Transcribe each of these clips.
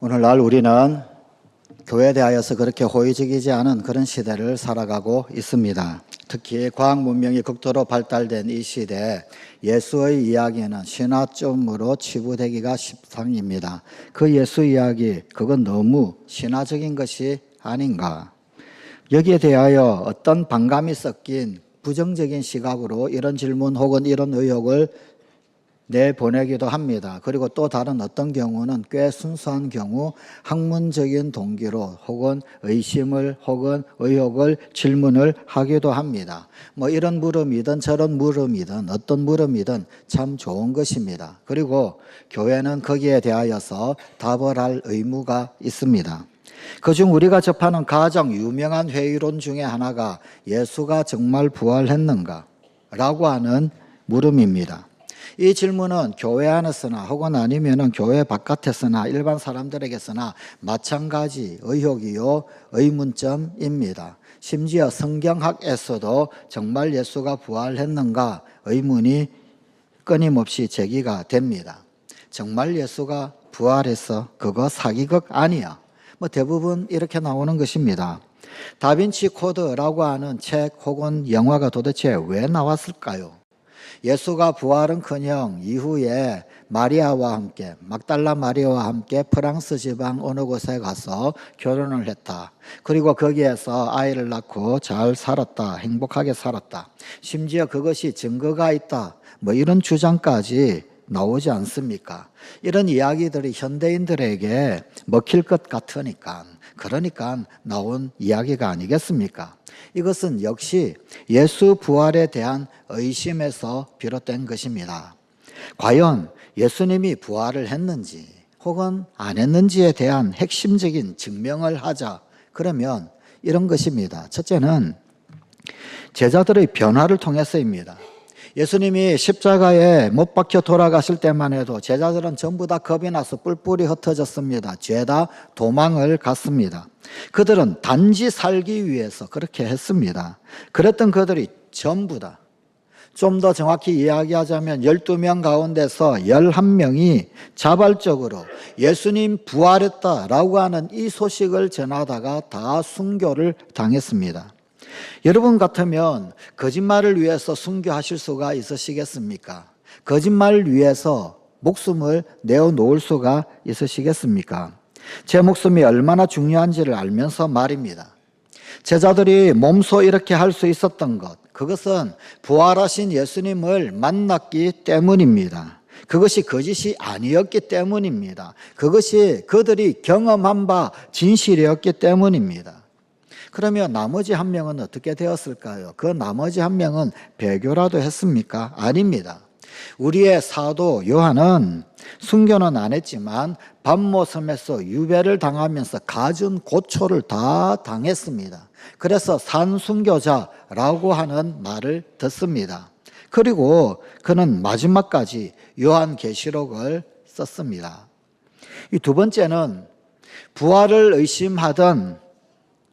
오늘날 우리는 교회에 대하여서 그렇게 호의적이지 않은 그런 시대를 살아가고 있습니다. 특히 과학 문명이 극도로 발달된 이 시대에 예수의 이야기는 신화점으로 치부되기가 십상입니다. 그 예수 이야기, 그건 너무 신화적인 것이 아닌가. 여기에 대하여 어떤 반감이 섞인 부정적인 시각으로 이런 질문 혹은 이런 의혹을 내보내기도 합니다. 그리고 또 다른 어떤 경우는 꽤 순수한 경우 학문적인 동기로 혹은 의심을 혹은 의혹을 질문을 하기도 합니다. 이런 물음이든 저런 물음이든 어떤 물음이든 참 좋은 것입니다. 그리고 교회는 거기에 대하여서 답을 할 의무가 있습니다. 그중 우리가 접하는 가장 유명한 회의론 중에 하나가 예수가 정말 부활했는가? 라고 하는 물음입니다. 이 질문은 교회 안에서나 혹은 아니면은 교회 바깥에서나 일반 사람들에게서나 마찬가지 의혹이요 의문점입니다. 심지어 성경학에서도 정말 예수가 부활했는가 의문이 끊임없이 제기가 됩니다. 정말 예수가 부활했어? 그거 사기극 아니야? 대부분 이렇게 나오는 것입니다. 다빈치 코드라고 하는 책 혹은 영화가 도대체 왜 나왔을까요? 예수가 부활은커녕 이후에 마리아와 함께 막달라 마리아와 함께 프랑스 지방 어느 곳에 가서 결혼을 했다. 그리고 거기에서 아이를 낳고 잘 살았다. 행복하게 살았다. 심지어 그것이 증거가 있다. 이런 주장까지 나오지 않습니까? 이런 이야기들이 현대인들에게 먹힐 것 같으니까 그러니까 나온 이야기가 아니겠습니까? 이것은 역시 예수 부활에 대한 의심에서 비롯된 것입니다. 과연 예수님이 부활을 했는지 혹은 안 했는지에 대한 핵심적인 증명을 하자. 그러면 이런 것입니다. 첫째는 제자들의 변화를 통해서입니다. 예수님이 십자가에 못 박혀 돌아가실 때만 해도 제자들은 전부 다 겁이 나서 뿔뿔이 흩어졌습니다. 죄다 도망을 갔습니다. 그들은 단지 살기 위해서 그렇게 했습니다. 그랬던 그들이 전부 다 좀 더 정확히 이야기하자면 12명 가운데서 11명이 자발적으로 예수님 부활했다라고 하는 이 소식을 전하다가 다 순교를 당했습니다. 여러분 같으면 거짓말을 위해서 순교하실 수가 있으시겠습니까? 거짓말을 위해서 목숨을 내어놓을 수가 있으시겠습니까? 제 목숨이 얼마나 중요한지를 알면서 말입니다. 제자들이 몸소 이렇게 할 수 있었던 것, 그것은 부활하신 예수님을 만났기 때문입니다. 그것이 거짓이 아니었기 때문입니다. 그것이 그들이 경험한 바 진실이었기 때문입니다. 그러면 나머지 한 명은 어떻게 되었을까요? 그 나머지 한 명은 배교라도 했습니까? 아닙니다. 우리의 사도 요한은 순교는 안 했지만 밤모섬에서 유배를 당하면서 갖은 고초를 다 당했습니다. 그래서 산순교자라고 하는 말을 듣습니다. 그리고 그는 마지막까지 요한계시록을 썼습니다. 이 두 번째는 부활을 의심하던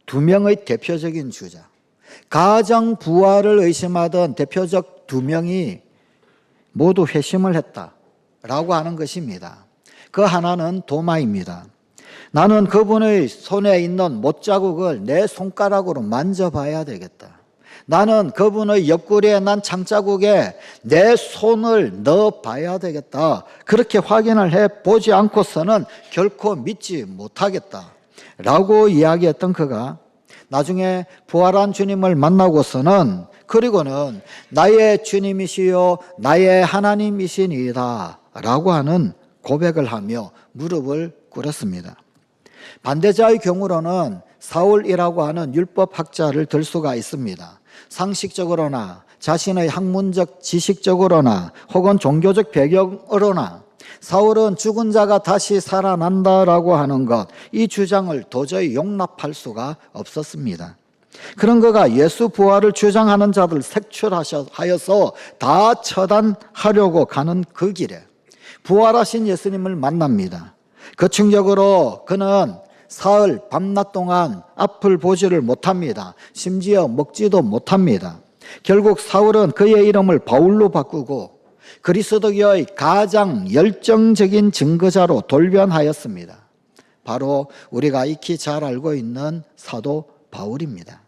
두 명의 대표적인 주자, 가장 부활을 의심하던 대표적 두 명이 모두 회심을 했다라고 하는 것입니다. 그 하나는 도마입니다. 나는 그분의 손에 있는 못자국을 내 손가락으로 만져봐야 되겠다. 나는 그분의 옆구리에 난 창자국에 내 손을 넣어봐야 되겠다. 그렇게 확인을 해보지 않고서는 결코 믿지 못하겠다 라고 이야기했던 그가 나중에 부활한 주님을 만나고서는 그리고는 나의 주님이시요 나의 하나님이시니이다 라고 하는 고백을 하며 무릎을 꿇었습니다. 반대자의 경우로는 사울이라고 하는 율법학자를 들 수가 있습니다. 상식적으로나 자신의 학문적 지식적으로나 혹은 종교적 배경으로나 사울은 죽은 자가 다시 살아난다라고 하는 것, 이 주장을 도저히 용납할 수가 없었습니다. 그런 그가 예수 부활을 주장하는 자들 색출하여서 다 처단하려고 가는 그 길에 부활하신 예수님을 만납니다. 거층적으로 그는 사흘 밤낮 동안 앞을 보지를 못합니다. 심지어 먹지도 못합니다. 결국 사울은 그의 이름을 바울로 바꾸고 그리스도교의 가장 열정적인 증거자로 돌변하였습니다. 바로 우리가 익히 잘 알고 있는 사도 바울입니다.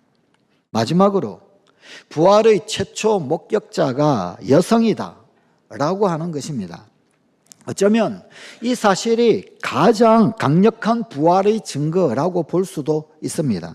마지막으로 부활의 최초 목격자가 여성이다 라고 하는 것입니다. 어쩌면 이 사실이 가장 강력한 부활의 증거라고 볼 수도 있습니다.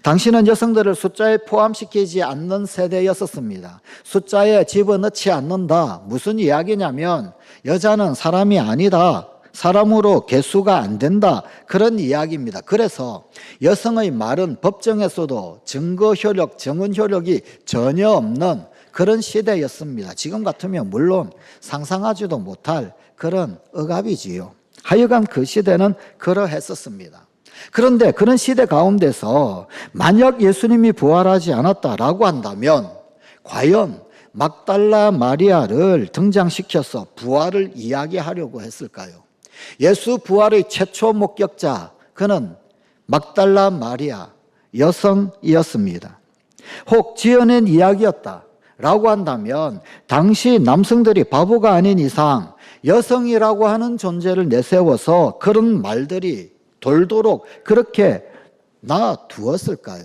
당신은 여성들을 숫자에 포함시키지 않는 세대였었습니다. 숫자에 집어넣지 않는다. 무슨 이야기냐면 여자는 사람이 아니다. 사람으로 계수가 안 된다. 그런 이야기입니다. 그래서 여성의 말은 법정에서도 증거 효력, 증언 효력이 전혀 없는 그런 시대였습니다. 지금 같으면 물론 상상하지도 못할 그런 억압이지요. 하여간 그 시대는 그러했었습니다. 그런데 그런 시대 가운데서 만약 예수님이 부활하지 않았다라고 한다면 과연 막달라 마리아를 등장시켜서 부활을 이야기하려고 했을까요? 예수 부활의 최초 목격자, 그는 막달라 마리아 여성이었습니다. 혹 지어낸 이야기였다라고 한다면 당시 남성들이 바보가 아닌 이상 여성이라고 하는 존재를 내세워서 그런 말들이 돌도록 그렇게 놔두었을까요?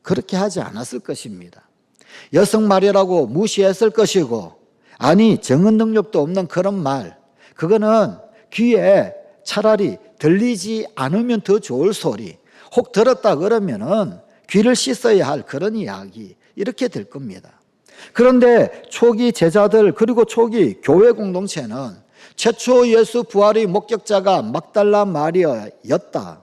그렇게 하지 않았을 것입니다. 여성 말이라고 무시했을 것이고, 아니 증언 능력도 없는 그런 말, 그거는 귀에 차라리 들리지 않으면 더 좋을 소리, 혹 들었다 그러면은 귀를 씻어야 할 그런 이야기, 이렇게 될 겁니다. 그런데 초기 제자들 그리고 초기 교회 공동체는 최초 예수 부활의 목격자가 막달라 마리아였다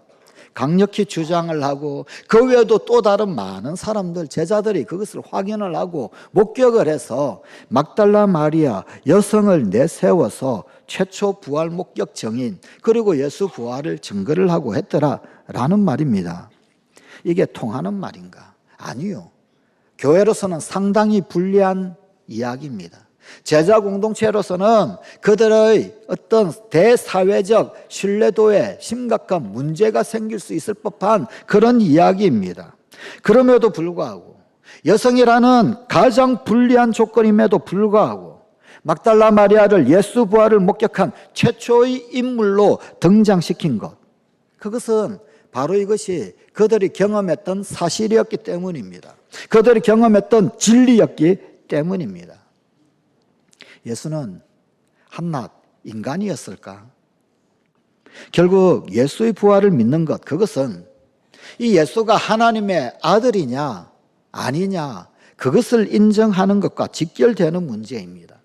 강력히 주장을 하고, 그 외에도 또 다른 많은 사람들, 제자들이 그것을 확인을 하고 목격을 해서 막달라 마리아 여성을 내세워서 최초 부활 목격 증인 그리고 예수 부활을 증거를 하고 했더라라는 말입니다. 이게 통하는 말인가? 아니요. 교회로서는 상당히 불리한 이야기입니다. 제자 공동체로서는 그들의 어떤 대사회적 신뢰도에 심각한 문제가 생길 수 있을 법한 그런 이야기입니다. 그럼에도 불구하고 여성이라는 가장 불리한 조건임에도 불구하고 막달라 마리아를 예수 부활을 목격한 최초의 인물로 등장시킨 것, 그것은 바로 이것이 그들이 경험했던 사실이었기 때문입니다. 그들이 경험했던 진리였기 때문입니다. 예수는 한낱 인간이었을까? 결국 예수의 부활을 믿는 것, 그것은 이 예수가 하나님의 아들이냐 아니냐 그것을 인정하는 것과 직결되는 문제입니다.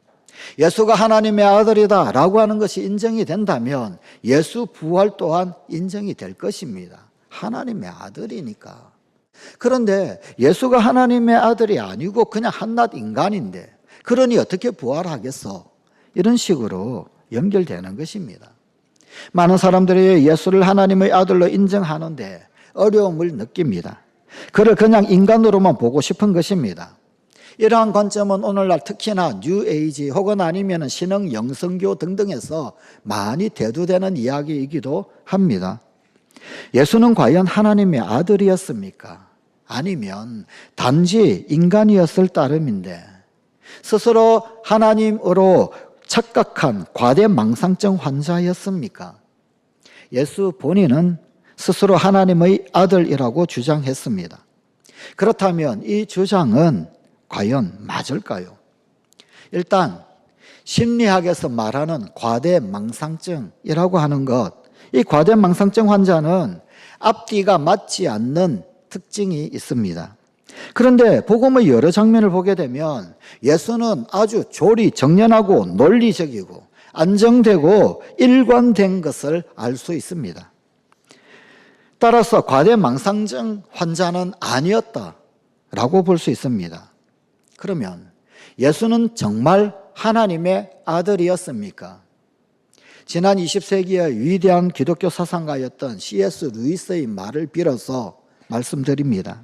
예수가 하나님의 아들이다 라고 하는 것이 인정이 된다면 예수 부활 또한 인정이 될 것입니다. 하나님의 아들이니까. 그런데 예수가 하나님의 아들이 아니고 그냥 한낱 인간인데 그러니 어떻게 부활하겠어? 이런 식으로 연결되는 것입니다. 많은 사람들이 예수를 하나님의 아들로 인정하는데 어려움을 느낍니다. 그를 그냥 인간으로만 보고 싶은 것입니다. 이러한 관점은 오늘날 특히나 뉴에이지 혹은 아니면 신흥 영성교 등등에서 많이 대두되는 이야기이기도 합니다. 예수는 과연 하나님의 아들이었습니까? 아니면 단지 인간이었을 따름인데 스스로 하나님으로 착각한 과대망상증 환자였습니까? 예수 본인은 스스로 하나님의 아들이라고 주장했습니다. 그렇다면 이 주장은 과연 맞을까요? 일단 심리학에서 말하는 과대망상증이라고 하는 것, 이 과대망상증 환자는 앞뒤가 맞지 않는 특징이 있습니다. 그런데 복음의 여러 장면을 보게 되면 예수는 아주 조리정연하고 논리적이고 안정되고 일관된 것을 알 수 있습니다. 따라서 과대망상증 환자는 아니었다라고 볼 수 있습니다. 그러면 예수는 정말 하나님의 아들이었습니까? 지난 20세기의 위대한 기독교 사상가였던 C.S. 루이스의 말을 빌어서 말씀드립니다.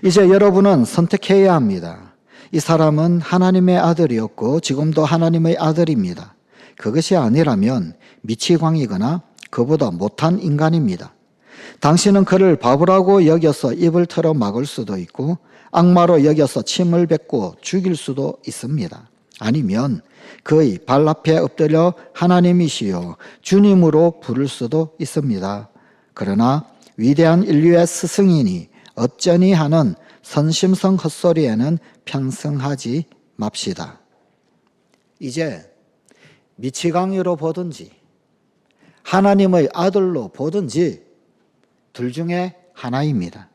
이제 여러분은 선택해야 합니다. 이 사람은 하나님의 아들이었고 지금도 하나님의 아들입니다. 그것이 아니라면 미치광이거나 그보다 못한 인간입니다. 당신은 그를 바보라고 여겨서 입을 털어 막을 수도 있고 악마로 여겨서 침을 뱉고 죽일 수도 있습니다. 아니면 그의 발 앞에 엎드려 하나님이시여 주님으로 부를 수도 있습니다. 그러나 위대한 인류의 스승이니 어쩌니 하는 선심성 헛소리에는 편승하지 맙시다. 이제 미치광이로 보든지 하나님의 아들로 보든지 둘 중에 하나입니다.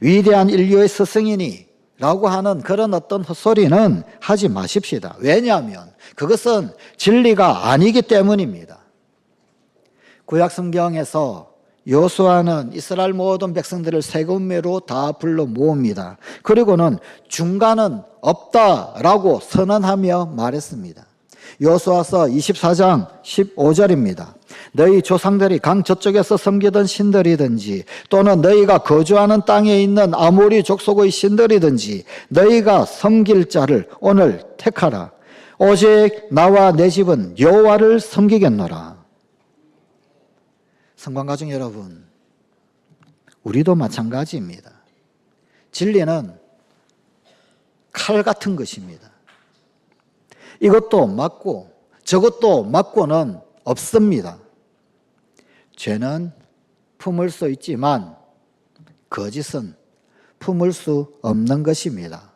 위대한 인류의 스승이니 라고 하는 그런 어떤 헛소리는 하지 마십시다. 왜냐하면 그것은 진리가 아니기 때문입니다. 구약 성경에서 여호수아는 이스라엘 모든 백성들을 세금매로 다 불러 모읍니다. 그리고는 중간은 없다라고 선언하며 말했습니다. 여호수아서 24장 15절입니다. 너희 조상들이 강 저쪽에서 섬기던 신들이든지 또는 너희가 거주하는 땅에 있는 아모리 족속의 신들이든지 너희가 섬길 자를 오늘 택하라. 오직 나와 내 집은 여호와를 섬기겠노라. 성관가족 여러분, 우리도 마찬가지입니다. 진리는 칼 같은 것입니다. 이것도 맞고 저것도 맞고는 없습니다. 죄는 품을 수 있지만 거짓은 품을 수 없는 것입니다.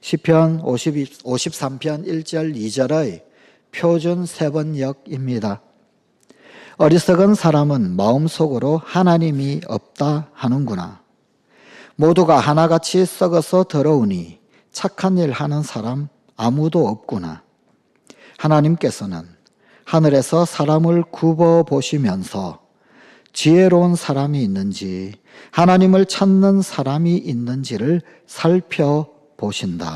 시편 53편 1절 2절의 표준 세번역입니다. 어리석은 사람은 마음속으로 하나님이 없다 하는구나. 모두가 하나같이 썩어서 더러우니 착한 일 하는 사람 아무도 없구나. 하나님께서는 하늘에서 사람을 굽어 보시면서 지혜로운 사람이 있는지 하나님을 찾는 사람이 있는지를 살펴보신다.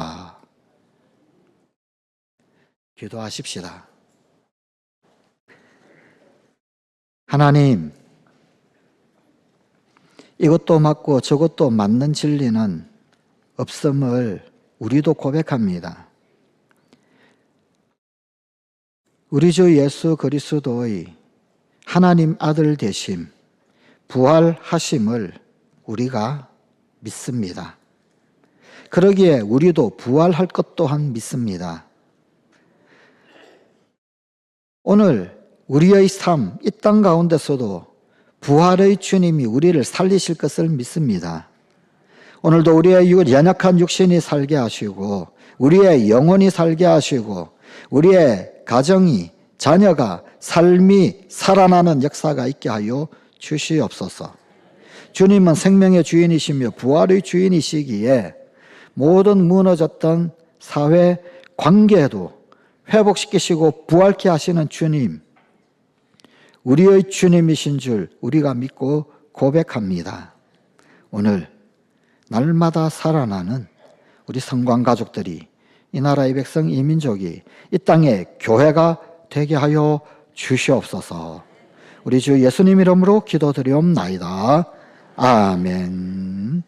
기도하십시다. 하나님, 이것도 맞고 저것도 맞는 진리는 없음을 우리도 고백합니다. 우리 주 예수 그리스도의 하나님 아들 되심, 부활하심을 우리가 믿습니다. 그러기에 우리도 부활할 것 또한 믿습니다. 오늘 우리의 삶, 이 땅 가운데서도 부활의 주님이 우리를 살리실 것을 믿습니다. 오늘도 우리의 연약한 육신이 살게 하시고 우리의 영혼이 살게 하시고 우리의 가정이, 자녀가, 삶이 살아나는 역사가 있게 하여 주시옵소서. 주님은 생명의 주인이시며 부활의 주인이시기에 모든 무너졌던 사회 관계도 회복시키시고 부활케 하시는 주님, 우리의 주님이신 줄 우리가 믿고 고백합니다. 오늘 날마다 살아나는 우리 성관 가족들이, 이 나라의 백성, 이 민족이 이 땅에 교회가 되게 하여 주시옵소서. 우리 주 예수님 이름으로 기도드리옵나이다. 아멘.